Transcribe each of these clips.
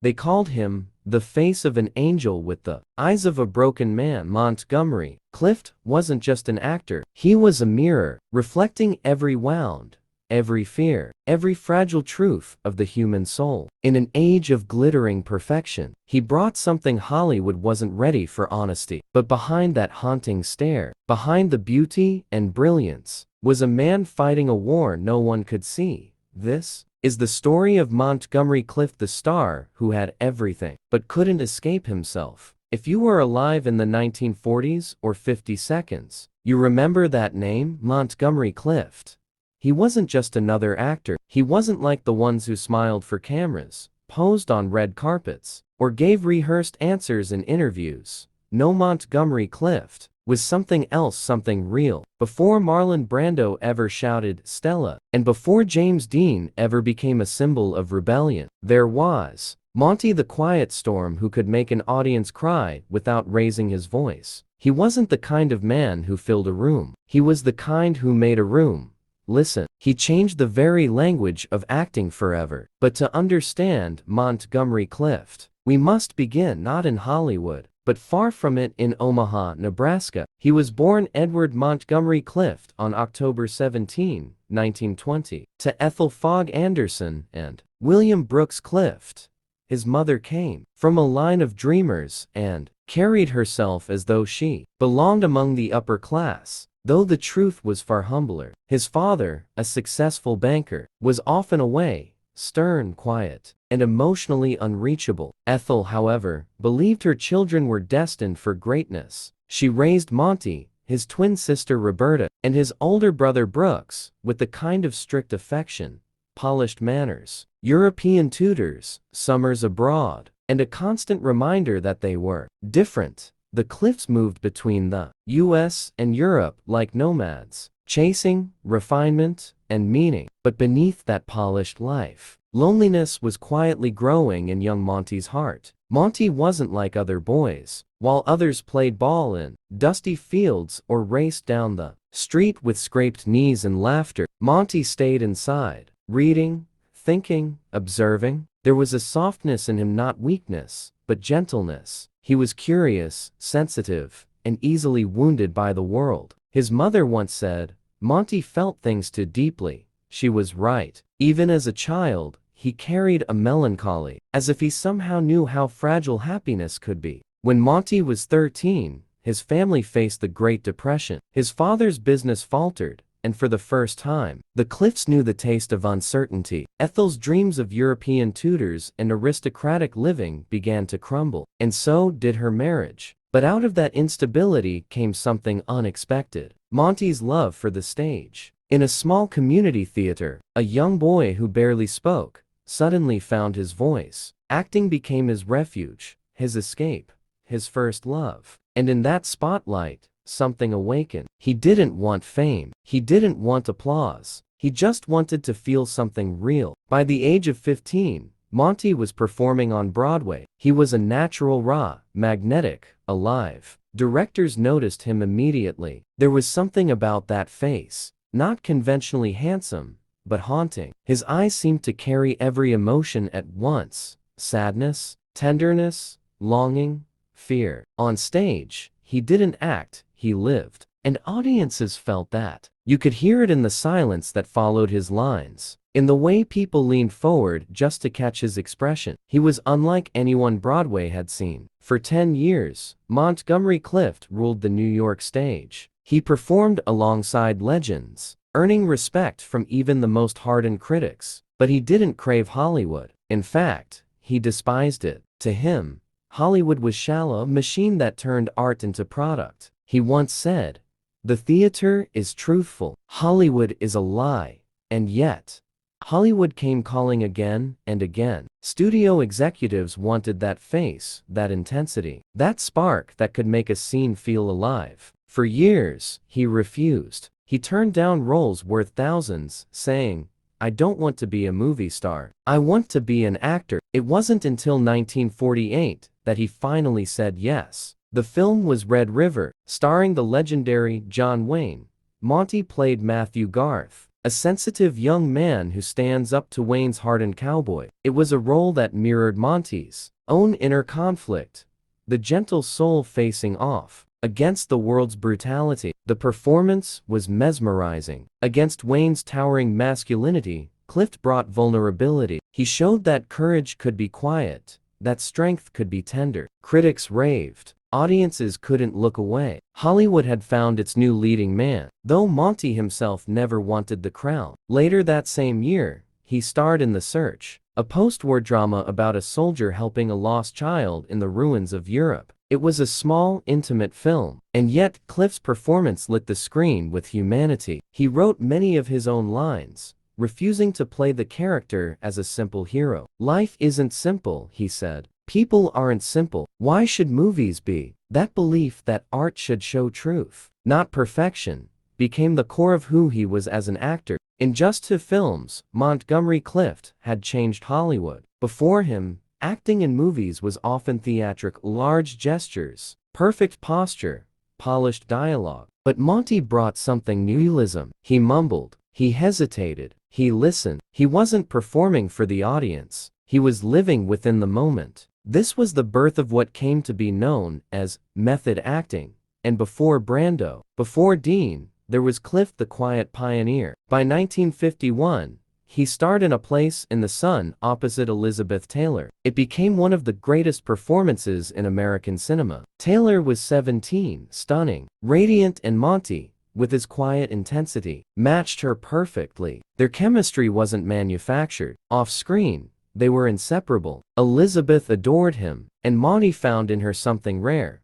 They called him the face of an angel with the eyes of a broken man. Montgomery Clift wasn't just an actor, he was a mirror, reflecting every wound, every fear, every fragile truth of the human soul. In an age of glittering perfection, he brought something Hollywood wasn't ready for: honesty. But behind that haunting stare, behind the beauty and brilliance, was a man fighting a war no one could see. This is the story of Montgomery Clift, the star who had everything but couldn't escape himself. If you were alive in the 1940s or 52nds, you remember that name, Montgomery Clift. He wasn't just another actor. He wasn't like the ones who smiled for cameras, posed on red carpets, or gave rehearsed answers in interviews. No, Montgomery Clift was something else, something real. Before Marlon Brando ever shouted "Stella," and before James Dean ever became a symbol of rebellion, there was Monty, the quiet storm who could make an audience cry without raising his voice. He wasn't the kind of man who filled a room. He was the kind who made a room listen. He changed the very language of acting forever. But to understand Montgomery Clift, we must begin not in Hollywood, but far from it, in Omaha, Nebraska. He was born Edward Montgomery Clift on October 17, 1920, to Ethel Fogg Anderson and William Brooks Clift. His mother came from a line of dreamers and carried herself as though she belonged among the upper class, though the truth was far humbler. His father, a successful banker, was often away, stern, quiet, and emotionally unreachable. Ethel, however, believed her children were destined for greatness. She raised Monty, his twin sister Roberta, and his older brother Brooks with the kind of strict affection, polished manners, European tutors, summers abroad, and a constant reminder that they were different. The Clifts moved between the U.S. and Europe like nomads, chasing refinement and meaning. But beneath that polished life, loneliness was quietly growing in young Monty's heart. Monty wasn't like other boys. While others played ball in dusty fields or raced down the street with scraped knees and laughter, Monty stayed inside, reading, thinking, observing. There was a softness in him, not weakness, but gentleness. He was curious, sensitive, and easily wounded by the world. His mother once said, "Monty felt things too deeply." She was right. Even as a child, he carried a melancholy, as if he somehow knew how fragile happiness could be. When Monty was 13, his family faced the Great Depression. His father's business faltered, and for the first time, the Clifts knew the taste of uncertainty. Ethel's dreams of European tutors and aristocratic living began to crumble, and so did her marriage. But out of that instability came something unexpected: Monty's love for the stage. In a small community theater, a young boy who barely spoke suddenly found his voice. Acting became his refuge, his escape, his first love. And in that spotlight, something awakened. He didn't want fame. He didn't want applause. He just wanted to feel something real. By the age of 15, Monty was performing on Broadway. He was a natural, raw, magnetic, alive. Directors noticed him immediately. There was something about that face, not conventionally handsome, but haunting. His eyes seemed to carry every emotion at once: sadness, tenderness, longing, fear. On stage, he didn't act, he lived. And audiences felt that. You could hear it in the silence that followed his lines, in the way people leaned forward just to catch his expression. He was unlike anyone Broadway had seen. For 10 years, Montgomery Clift ruled the New York stage. He performed alongside legends, earning respect from even the most hardened critics. But he didn't crave Hollywood. In fact, he despised it. To him, Hollywood was shallow, a machine that turned art into product. He once said, "The theater is truthful. Hollywood is a lie." And yet, Hollywood came calling again and again. Studio executives wanted that face, that intensity, that spark that could make a scene feel alive. For years, he refused. He turned down roles worth thousands, saying, "I don't want to be a movie star. I want to be an actor." It wasn't until 1948 that he finally said yes. The film was Red River, starring the legendary John Wayne. Monty played Matthew Garth, a sensitive young man who stands up to Wayne's hardened cowboy. It was a role that mirrored Monty's own inner conflict, the gentle soul facing off against the world's brutality. The performance was mesmerizing. Against Wayne's towering masculinity, Clift brought vulnerability. He showed that courage could be quiet, that strength could be tender. Critics raved. Audiences couldn't look away. Hollywood had found its new leading man, though Monty himself never wanted the crown. Later that same year, he starred in The Search, a post-war drama about a soldier helping a lost child in the ruins of Europe. It was a small, intimate film, and yet Clift's performance lit the screen with humanity. He wrote many of his own lines, refusing to play the character as a simple hero. "Life isn't simple," he said. "People aren't simple. Why should movies be?" That belief that art should show truth, not perfection, became the core of who he was as an actor. In just 2 films, Montgomery Clift had changed Hollywood. Before him, acting in movies was often theatrical, large gestures, perfect posture, polished dialogue. But Monty brought something new: realism. He mumbled, he hesitated, he listened. He wasn't performing for the audience, he was living within the moment. This was the birth of what came to be known as method acting. And before Brando, before Dean, there was Clift, the quiet pioneer. By 1951, he starred in A Place in the Sun opposite Elizabeth Taylor. It became one of the greatest performances in American cinema. Taylor was 17, stunning, radiant, and Monty, with his quiet intensity, matched her perfectly. Their chemistry wasn't manufactured. Off-screen, they were inseparable. Elizabeth adored him, and Monty found in her something rare: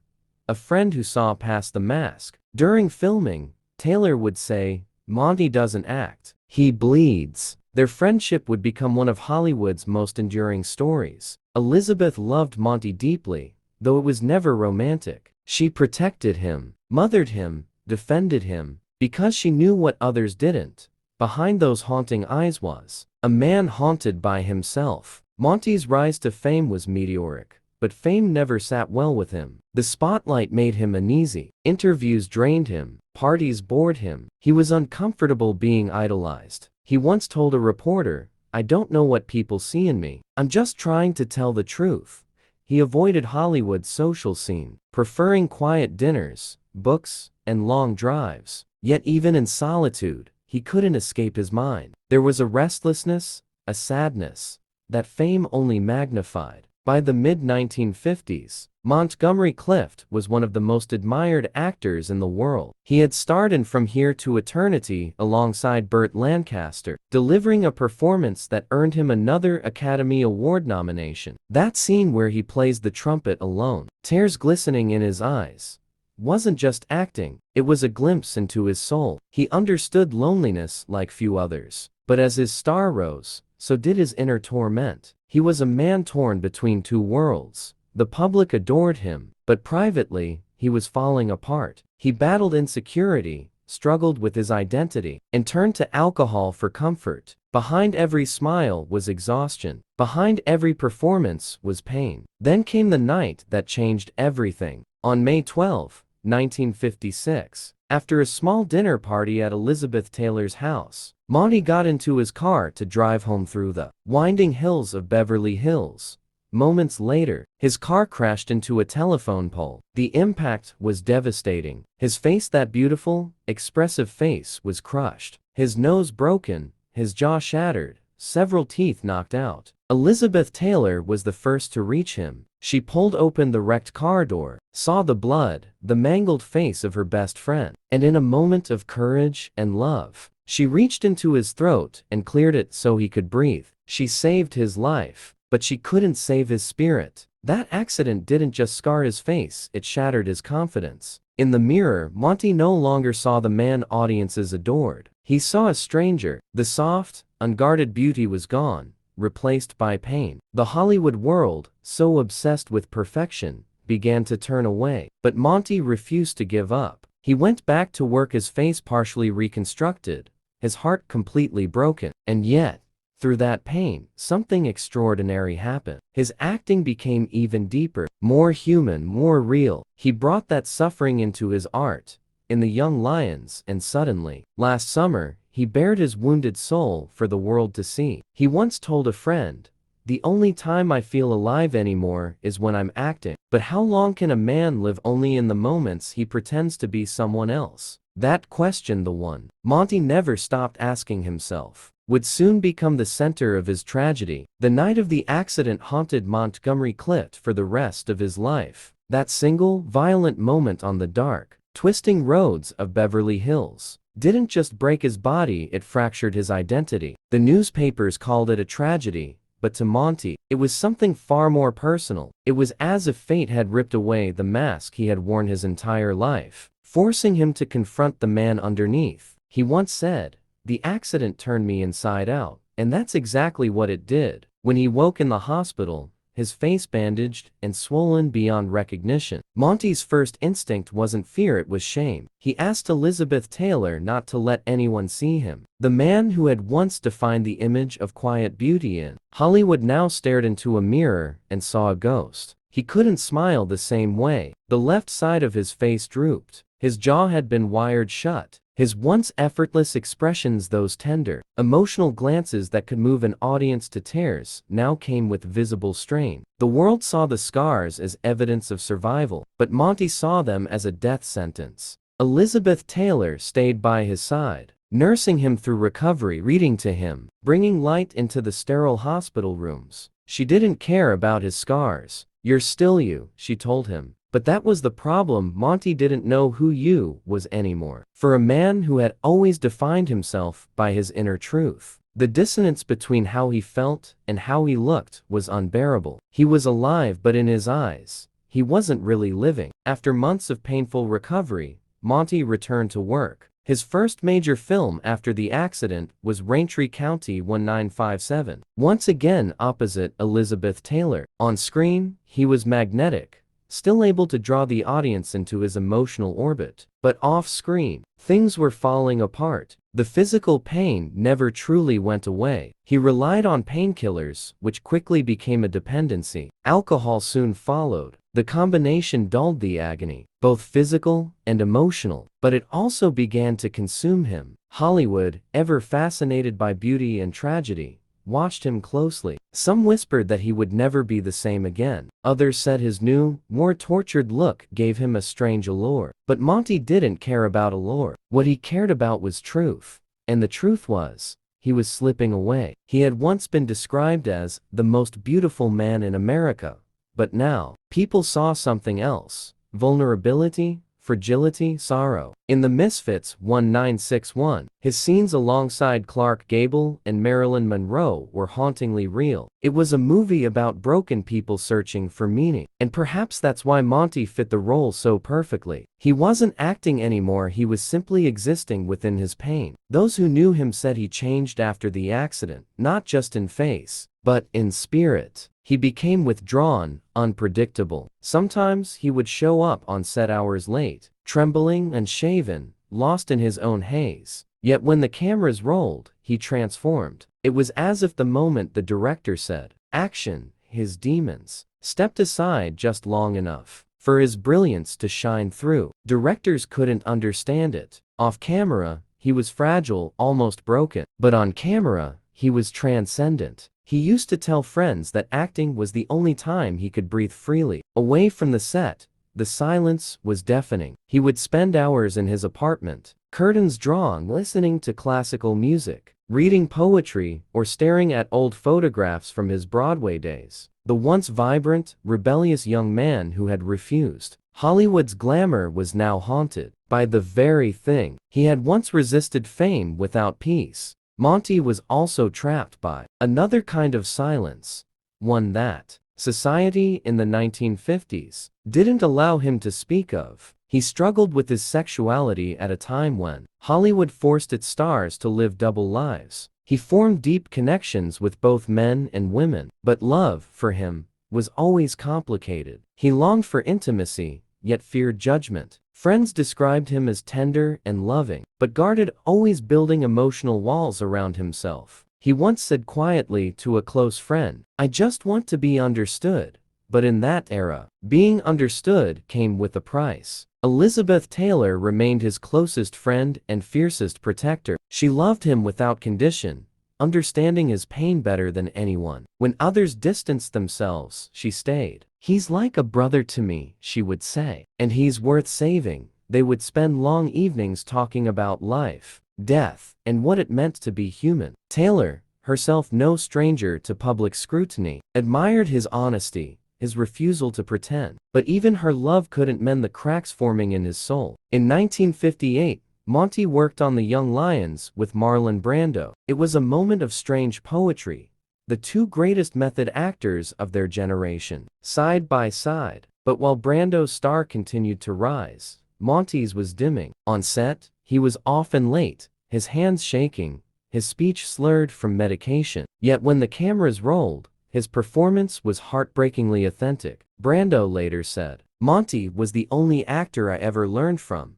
a friend who saw past the mask. During filming, Taylor would say, "Monty doesn't act, he bleeds." Their friendship would become one of Hollywood's most enduring stories. Elizabeth loved Monty deeply, though it was never romantic. She protected him, mothered him, defended him, because she knew what others didn't. Behind those haunting eyes was a man haunted by himself. Monty's rise to fame was meteoric, but fame never sat well with him. The spotlight made him uneasy. Interviews drained him. Parties bored him. He was uncomfortable being idolized. He once told a reporter, "I don't know what people see in me. I'm just trying to tell the truth." He avoided Hollywood's social scene, preferring quiet dinners, books, and long drives. Yet even in solitude, he couldn't escape his mind. There was a restlessness, a sadness, that fame only magnified. By the mid-1950s, Montgomery Clift was one of the most admired actors in the world. He had starred in From Here to Eternity alongside Burt Lancaster, delivering a performance that earned him another Academy Award nomination. That scene where he plays the trumpet alone, tears glistening in his eyes, wasn't just acting, it was a glimpse into his soul. He understood loneliness like few others. But as his star rose, so did his inner torment. He was a man torn between 2 worlds. The public adored him, but privately, he was falling apart. He battled insecurity, struggled with his identity, and turned to alcohol for comfort. Behind every smile was exhaustion. Behind every performance was pain. Then came the night that changed everything. On May 12, 1956, after a small dinner party at Elizabeth Taylor's house, Monty got into his car to drive home through the winding hills of Beverly Hills. Moments later, his car crashed into a telephone pole. The impact was devastating. His face, that beautiful, expressive face, was crushed. His nose broken, his jaw shattered, several teeth knocked out. Elizabeth Taylor was the first to reach him. She pulled open the wrecked car door, saw the blood, the mangled face of her best friend, and in a moment of courage and love, she reached into his throat and cleared it so he could breathe. She saved his life, but she couldn't save his spirit. That accident didn't just scar his face, it shattered his confidence. In the mirror, Monty no longer saw the man audiences adored. He saw a stranger. The soft, unguarded beauty was gone, replaced by pain. The Hollywood world, so obsessed with perfection, began to turn away. But Monty refused to give up. He went back to work, his face partially reconstructed, his heart completely broken. And yet, through that pain, something extraordinary happened. His acting became even deeper, more human, more real. He brought that suffering into his art, in The Young Lions, and suddenly, last summer, he bared his wounded soul for the world to see. He once told a friend, "The only time I feel alive anymore is when I'm acting." But how long can a man live only in the moments he pretends to be someone else? That question, the one Monty never stopped asking himself, would soon become the center of his tragedy. The night of the accident haunted Montgomery Clift for the rest of his life. That single, violent moment on the dark, twisting roads of Beverly Hills didn't just break his body, it fractured his identity. The newspapers called it a tragedy, but to Monty, it was something far more personal. It was as if fate had ripped away the mask he had worn his entire life, forcing him to confront the man underneath. He once said, "The accident turned me inside out," and that's exactly what it did. When he woke in the hospital, his face bandaged and swollen beyond recognition, Monty's first instinct wasn't fear, it was shame. He asked Elizabeth Taylor not to let anyone see him. The man who had once defined the image of quiet beauty in Hollywood now stared into a mirror and saw a ghost. He couldn't smile the same way. The left side of his face drooped. His jaw had been wired shut. His once effortless expressions, those tender, emotional glances that could move an audience to tears, now came with visible strain. The world saw the scars as evidence of survival, but Monty saw them as a death sentence. Elizabeth Taylor stayed by his side, nursing him through recovery, reading to him, bringing light into the sterile hospital rooms. She didn't care about his scars. "You're still you," she told him. But that was the problem. Monty didn't know who you was anymore. For a man who had always defined himself by his inner truth, the dissonance between how he felt and how he looked was unbearable. He was alive, but in his eyes, he wasn't really living. After months of painful recovery, Monty returned to work. His first major film after the accident was Raintree County 1957. Once again opposite Elizabeth Taylor. On screen, he was magnetic, still able to draw the audience into his emotional orbit. But off-screen, things were falling apart. The physical pain never truly went away. He relied on painkillers, which quickly became a dependency. Alcohol soon followed. The combination dulled the agony, both physical and emotional, but it also began to consume him. Hollywood, ever fascinated by beauty and tragedy, watched him closely. Some whispered that he would never be the same again. Others said his new, more tortured look gave him a strange allure. But Monty didn't care about allure. What he cared about was truth. And the truth was, he was slipping away. He had once been described as the most beautiful man in America. But now, people saw something else. Vulnerability, fragility, sorrow. In the Misfits 1961, his scenes alongside Clark Gable and Marilyn Monroe were hauntingly real. It was a movie about broken people searching for meaning. And perhaps that's why Monty fit the role so perfectly. He wasn't acting anymore, he was simply existing within his pain. Those who knew him said he changed after the accident, not just in face, but in spirit. He became withdrawn, unpredictable. Sometimes he would show up on set hours late, trembling, unshaven, lost in his own haze. Yet when the cameras rolled, he transformed. It was as if the moment the director said, "Action," his demons stepped aside just long enough for his brilliance to shine through. Directors couldn't understand it. Off camera, he was fragile, almost broken. But on camera, he was transcendent. He used to tell friends that acting was the only time he could breathe freely. Away from the set, the silence was deafening. He would spend hours in his apartment, curtains drawn, listening to classical music, reading poetry, or staring at old photographs from his Broadway days. The once vibrant, rebellious young man who had refused Hollywood's glamour was now haunted by the very thing he had once resisted: fame without peace. Monty was also trapped by another kind of silence, one that society in the 1950s didn't allow him to speak of. He struggled with his sexuality at a time when Hollywood forced its stars to live double lives. He formed deep connections with both men and women, but love, for him, was always complicated. He longed for intimacy, yet feared judgment. Friends described him as tender and loving, but guarded, always building emotional walls around himself. He once said quietly to a close friend, "I just want to be understood." but in that era, being understood came with a price. Elizabeth Taylor remained his closest friend and fiercest protector. She loved him without condition, understanding his pain better than anyone. When others distanced themselves, she stayed. "He's like a brother to me," she would say, "and he's worth saving." They would spend long evenings talking about life, death, and what it meant to be human. Taylor, herself no stranger to public scrutiny, admired his honesty, his refusal to pretend. But even her love couldn't mend the cracks forming in his soul. In 1958, Monty worked on The Young Lions with Marlon Brando. It was a moment of strange poetry. The two greatest method actors of their generation, side by side. But while Brando's star continued to rise, Monty's was dimming. On set, he was often late, his hands shaking, his speech slurred from medication. Yet when the cameras rolled, his performance was heartbreakingly authentic. Brando later said, "Monty was the only actor I ever learned from."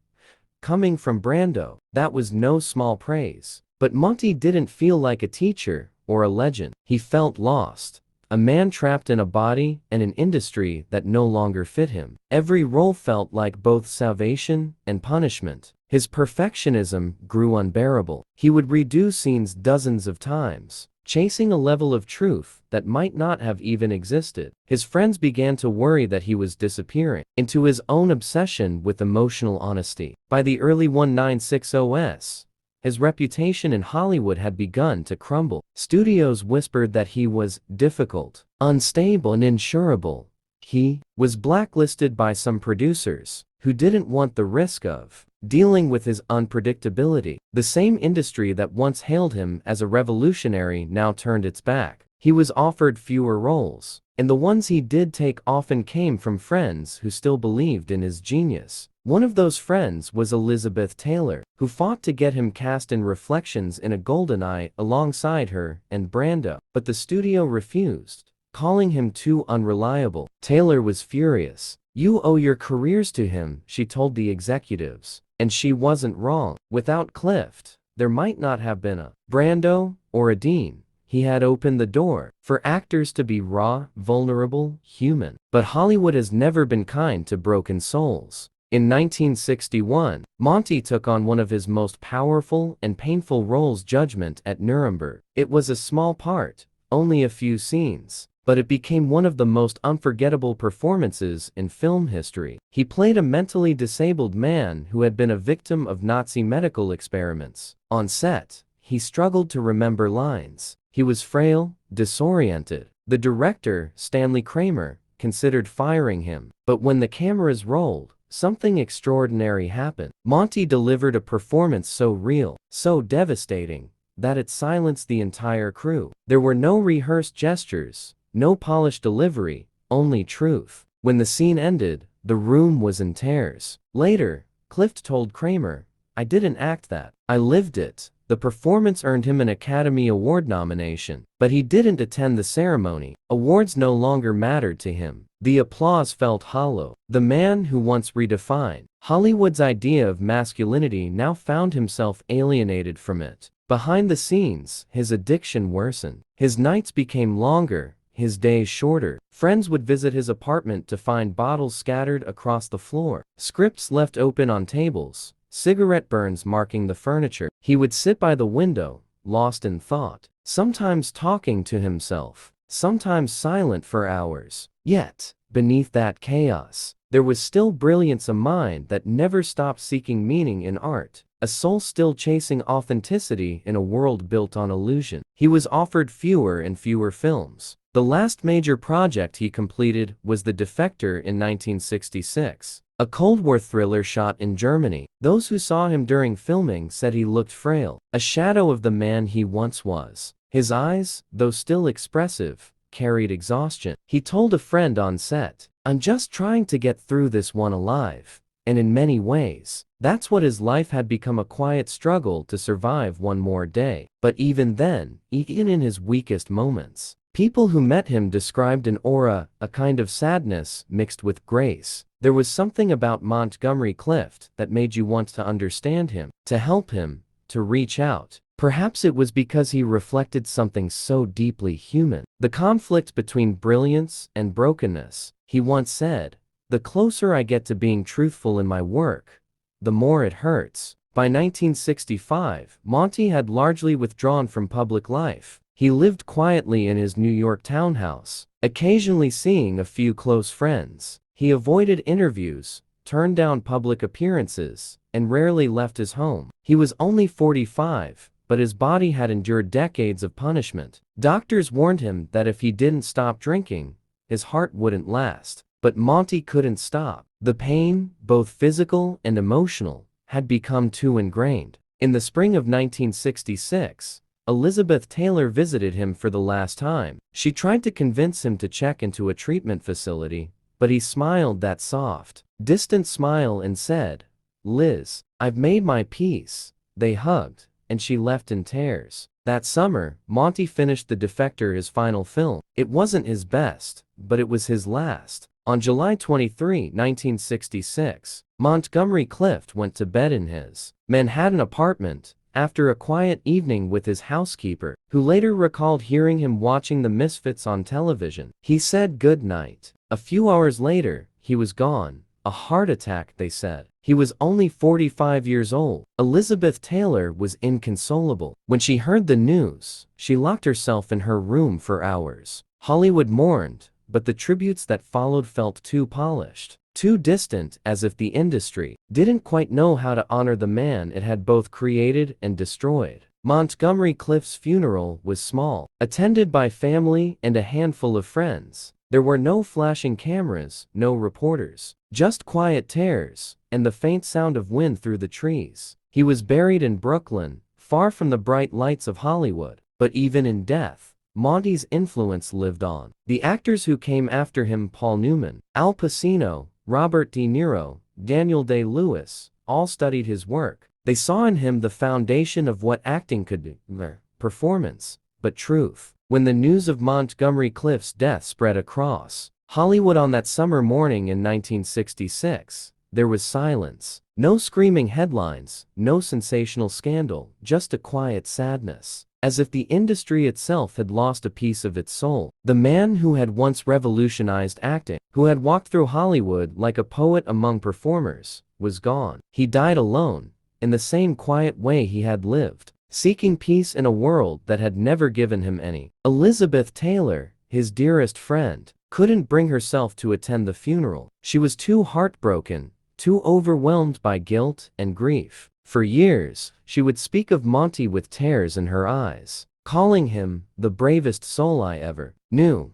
Coming from Brando, that was no small praise. But Monty didn't feel like a teacher or a legend. He felt lost. A man trapped in a body and an industry that no longer fit him. Every role felt like both salvation and punishment. His perfectionism grew unbearable. He would redo scenes dozens of times, chasing a level of truth that might not have even existed. His friends began to worry that he was disappearing into his own obsession with emotional honesty. By the early 1960s, his reputation in Hollywood had begun to crumble. Studios whispered that he was difficult, unstable, and insurable. He was blacklisted by some producers who didn't want the risk of dealing with his unpredictability. The same industry that once hailed him as a revolutionary now turned its back. He was offered fewer roles, and the ones he did take often came from friends who still believed in his genius. One of those friends was Elizabeth Taylor, who fought to get him cast in Reflections in a Goldeneye alongside her and Brando, but the studio refused, calling him too unreliable. Taylor was furious. "You owe your careers to him," she told the executives. And she wasn't wrong. Without Clift, there might not have been a Brando or a Dean. He had opened the door for actors to be raw, vulnerable, human. But Hollywood has never been kind to broken souls. In 1961, Monty took on one of his most powerful and painful roles, Judgment at Nuremberg. It was a small part, only a few scenes, but it became one of the most unforgettable performances in film history. He played a mentally disabled man who had been a victim of Nazi medical experiments. On set, he struggled to remember lines. He was frail, disoriented. The director, Stanley Kramer, considered firing him. But when the cameras rolled, something extraordinary happened. Monty delivered a performance so real, so devastating, that it silenced the entire crew. There were no rehearsed gestures, no polished delivery, only truth. When the scene ended, the room was in tears. Later, Clift told Kramer, "I didn't act that. I lived it." The performance earned him an Academy Award nomination, but he didn't attend the ceremony. Awards no longer mattered to him. The applause felt hollow. The man who once redefined Hollywood's idea of masculinity now found himself alienated from it. Behind the scenes, his addiction worsened. His nights became longer, his days shorter. Friends would visit his apartment to find bottles scattered across the floor, scripts left open on tables, cigarette burns marking the furniture. He would sit by the window, lost in thought, sometimes talking to himself, sometimes silent for hours. Yet, beneath that chaos, there was still brilliance, a mind that never stopped seeking meaning in art, a soul still chasing authenticity in a world built on illusion. He was offered fewer and fewer films. The last major project he completed was The Defector in 1966, a Cold War thriller shot in Germany. Those who saw him during filming said he looked frail, a shadow of the man he once was. His eyes, though still expressive, carried exhaustion. He told a friend on set, "I'm just trying to get through this one alive." And in many ways, that's what his life had become, a quiet struggle to survive one more day. But even then, even in his weakest moments, people who met him described an aura, a kind of sadness mixed with grace. There was something about Montgomery Clift that made you want to understand him, to help him, to reach out. Perhaps it was because he reflected something so deeply human. The conflict between brilliance and brokenness. He once said, "The closer I get to being truthful in my work, the more it hurts." By 1965, Monty had largely withdrawn from public life. He lived quietly in his New York townhouse, occasionally seeing a few close friends. He avoided interviews, turned down public appearances, and rarely left his home. He was only 45, but his body had endured decades of punishment. Doctors warned him that if he didn't stop drinking, his heart wouldn't last. But Monty couldn't stop. The pain, both physical and emotional, had become too ingrained. In the spring of 1966, Elizabeth Taylor visited him for the last time. She tried to convince him to check into a treatment facility, but he smiled that soft, distant smile and said, "Liz, I've made my peace." They hugged, and she left in tears. That summer, Monty finished The Defector, his final film. It wasn't his best, but it was his last. On July 23, 1966, Montgomery Clift went to bed in his Manhattan apartment after a quiet evening with his housekeeper, who later recalled hearing him watching the Misfits on television. He said good night. A few hours later, he was gone. A heart attack, they said. He was only 45 years old. Elizabeth Taylor was inconsolable. When she heard the news, she locked herself in her room for hours. Hollywood mourned, but the tributes that followed felt too polished, too distant, as if the industry didn't quite know how to honor the man it had both created and destroyed. Montgomery Clift's funeral was small, attended by family and a handful of friends. There were no flashing cameras, no reporters, just quiet tears, and the faint sound of wind through the trees. He was buried in Brooklyn, far from the bright lights of Hollywood. But even in death, Monty's influence lived on. The actors who came after him, Paul Newman, Al Pacino, Robert De Niro, Daniel Day-Lewis, all studied his work. They saw in him the foundation of what acting could be, performance, but truth. When the news of Montgomery Clift's death spread across Hollywood on that summer morning in 1966, there was silence. No screaming headlines, no sensational scandal, just a quiet sadness, as if the industry itself had lost a piece of its soul. The man who had once revolutionized acting, who had walked through Hollywood like a poet among performers, was gone. He died alone, in the same quiet way he had lived, seeking peace in a world that had never given him any. Elizabeth Taylor, his dearest friend, couldn't bring herself to attend the funeral. She was too heartbroken, too overwhelmed by guilt and grief. For years, she would speak of Monty with tears in her eyes, calling him the bravest soul I ever knew.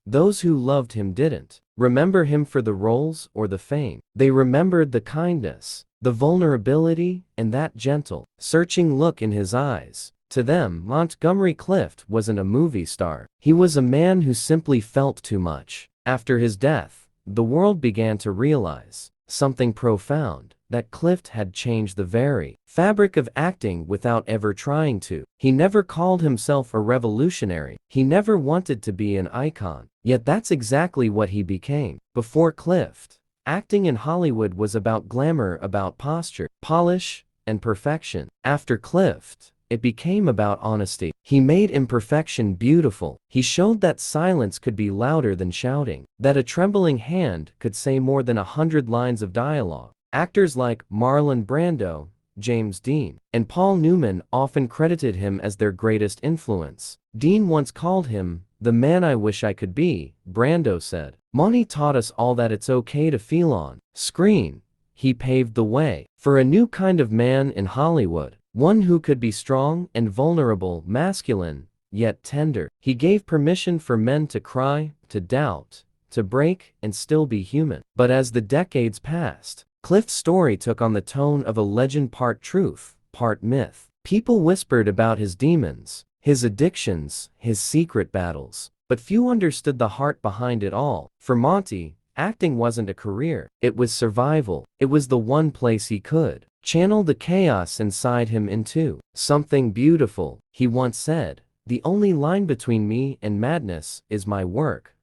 Those who loved him didn't remember him for the roles or the fame. They remembered the kindness, the vulnerability, and that gentle, searching look in his eyes. To them, Montgomery Clift wasn't a movie star. He was a man who simply felt too much. After his death, the world began to realize something profound, that Clift had changed the very fabric of acting without ever trying to. He never called himself a revolutionary. He never wanted to be an icon. Yet that's exactly what he became. Before Clift, acting in Hollywood was about glamour, about posture, polish, and perfection. After Clift, it became about honesty. He made imperfection beautiful. He showed that silence could be louder than shouting, that a trembling hand could say more than 100 lines of dialogue. Actors like Marlon Brando, James Dean, and Paul Newman often credited him as their greatest influence. Dean once called him the man I wish I could be. Brando said, "Monty taught us all that it's okay to feel on screen." He paved the way for a new kind of man in Hollywood. One who could be strong and vulnerable, masculine, yet tender. He gave permission for men to cry, to doubt, to break, and still be human. But as the decades passed, Clift's story took on the tone of a legend, part truth, part myth. People whispered about his demons, his addictions, his secret battles, but few understood the heart behind it all. For Monty, acting wasn't a career. It was survival. It was the one place he could channel the chaos inside him into something beautiful. He once said, "The only line between me and madness is my work."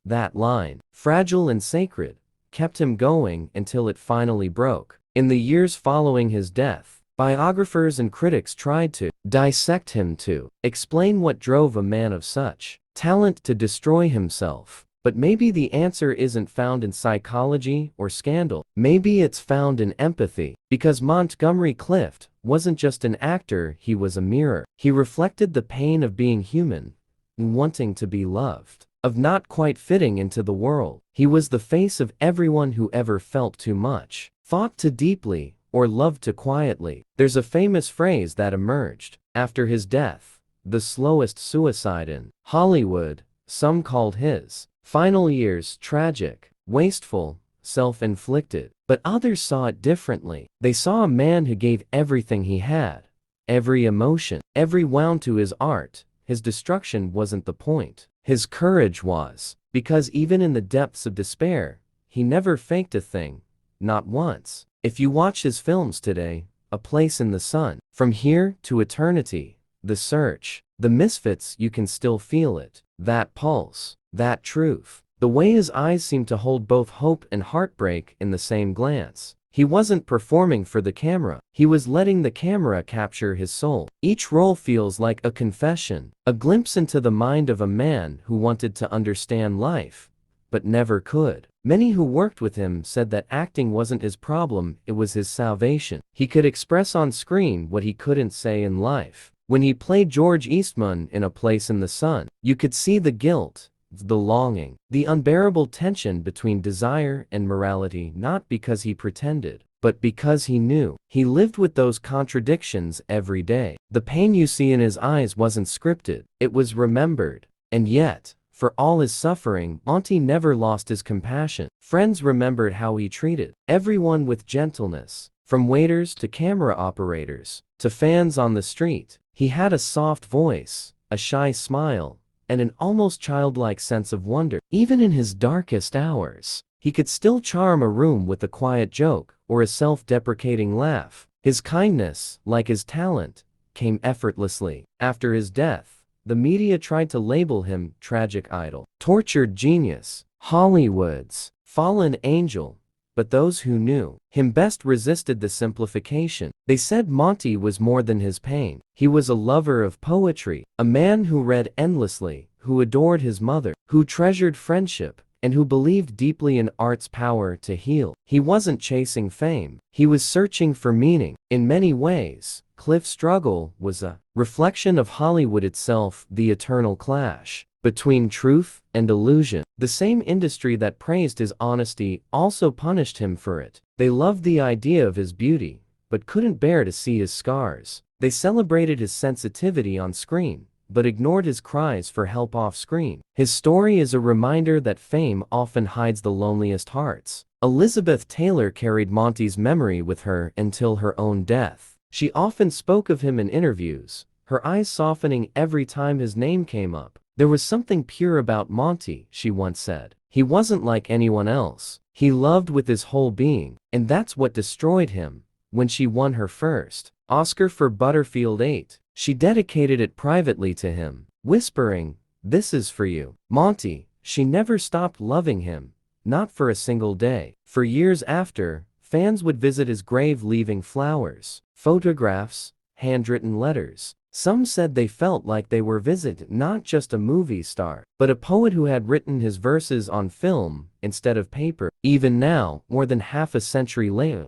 That line, fragile and sacred, kept him going until it finally broke. In the years following his death, Biographers and critics tried to dissect him, to explain what drove a man of such talent to destroy himself. But maybe the answer isn't found in psychology or scandal. Maybe it's found in empathy. Because Montgomery Clift wasn't just an actor, he was a mirror. He reflected the pain of being human, wanting to be loved, of not quite fitting into the world. He was the face of everyone who ever felt too much, thought too deeply, or loved too quietly. There's a famous phrase that emerged after his death: the slowest suicide in Hollywood. Some called his final years tragic, wasteful, self-inflicted. But others saw it differently. They saw a man who gave everything he had, every emotion, every wound to his art. His destruction wasn't the point. His courage was. Because even in the depths of despair, he never faked a thing. Not once. If you watch his films today, A Place in the Sun, From Here to Eternity, The Search, The Misfits, you can still feel it. That pulse. That truth. The way his eyes seem to hold both hope and heartbreak in the same glance. He wasn't performing for the camera. He was letting the camera capture his soul. Each role feels like a confession, a glimpse into the mind of a man who wanted to understand life, but never could. Many who worked with him said that acting wasn't his problem, it was his salvation. He could express on screen what he couldn't say in life. When he played George Eastman in A Place in the Sun, you could see the guilt, the longing, the unbearable tension between desire and morality, not because he pretended, but because he knew. He lived with those contradictions every day. The pain you see in his eyes wasn't scripted, it was remembered. And yet, for all his suffering, Monty never lost his compassion. Friends remembered how he treated everyone with gentleness, from waiters to camera operators, to fans on the street. He had a soft voice, a shy smile, and an almost childlike sense of wonder. Even in his darkest hours, he could still charm a room with a quiet joke or a self-deprecating laugh. His kindness, like his talent, came effortlessly. After his death, the media tried to label him tragic idol, tortured genius, Hollywood's fallen angel. But those who knew him best resisted the simplification. They said Monty was more than his pain. He was a lover of poetry, a man who read endlessly, who adored his mother, who treasured friendship, and who believed deeply in art's power to heal. He wasn't chasing fame. He was searching for meaning. In many ways, Clift's struggle was a reflection of Hollywood itself, the eternal clash between truth and illusion. The same industry that praised his honesty also punished him for it. They loved the idea of his beauty, but couldn't bear to see his scars. They celebrated his sensitivity on screen, but ignored his cries for help off screen. His story is a reminder that fame often hides the loneliest hearts. Elizabeth Taylor carried Monty's memory with her until her own death. She often spoke of him in interviews, her eyes softening every time his name came up. There was something pure about Monty, she once said. He wasn't like anyone else. He loved with his whole being, and that's what destroyed him. When she won her first Oscar for Butterfield 8, she dedicated it privately to him, whispering, "This is for you, Monty." She never stopped loving him, not for a single day. For years after, fans would visit his grave leaving flowers, photographs, handwritten letters. Some said they felt like they were visiting not just a movie star, but a poet who had written his verses on film instead of paper. Even now, more than half a century later,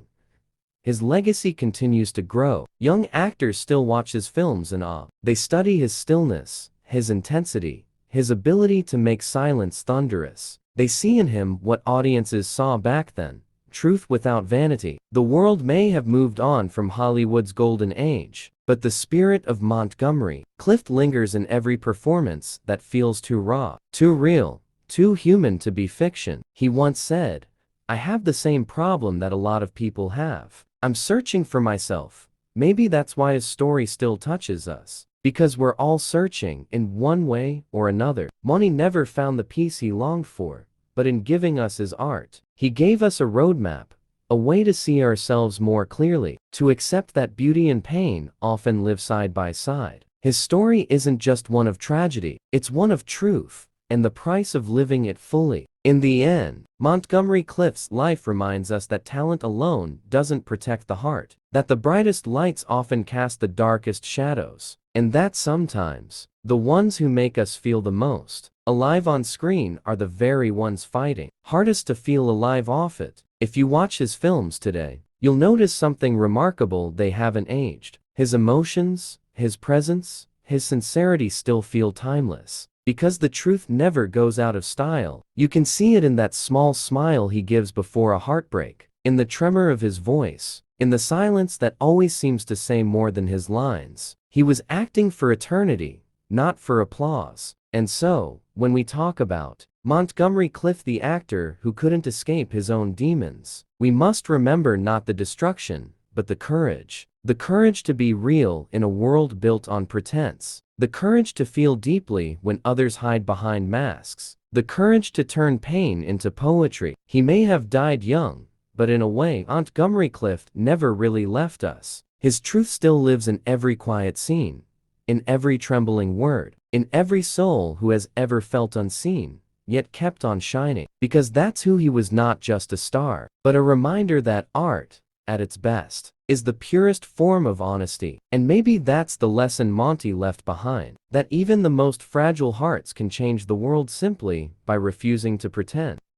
his legacy continues to grow. Young actors still watch his films in awe. They study his stillness, his intensity, his ability to make silence thunderous. They see in him what audiences saw back then: truth without vanity. The world may have moved on from Hollywood's golden age, but the spirit of Montgomery Clift lingers in every performance that feels too raw, too real, too human to be fiction. He once said, "I have the same problem that a lot of people have. I'm searching for myself." Maybe that's why his story still touches us, because we're all searching in one way or another. Monty never found the peace he longed for, but in giving us his art, he gave us a roadmap, a way to see ourselves more clearly, to accept that beauty and pain often live side by side. His story isn't just one of tragedy, it's one of truth, and the price of living it fully. In the end, Montgomery Clift's life reminds us that talent alone doesn't protect the heart. that the brightest lights often cast the darkest shadows, and that sometimes, the ones who make us feel the most alive on screen are the very ones fighting hardest to feel alive off it. If you watch his films today, you'll notice something remarkable: they haven't aged. His emotions, his presence, his sincerity still feel timeless. Because the truth never goes out of style. You can see it in that small smile he gives before a heartbreak, in the tremor of his voice, in the silence that always seems to say more than his lines. He was acting for eternity, not for applause. And so, when we talk about Montgomery Clift, the actor who couldn't escape his own demons, we must remember not the destruction, but the courage. The courage to be real in a world built on pretense. The courage to feel deeply when others hide behind masks. The courage to turn pain into poetry. He may have died young, but in a way, Montgomery Clift never really left us. His truth still lives in every quiet scene, in every trembling word, in every soul who has ever felt unseen, yet kept on shining. Because that's who he was, not just a star, but a reminder that art, at its best, is the purest form of honesty. And maybe that's the lesson Monty left behind, that even the most fragile hearts can change the world simply by refusing to pretend.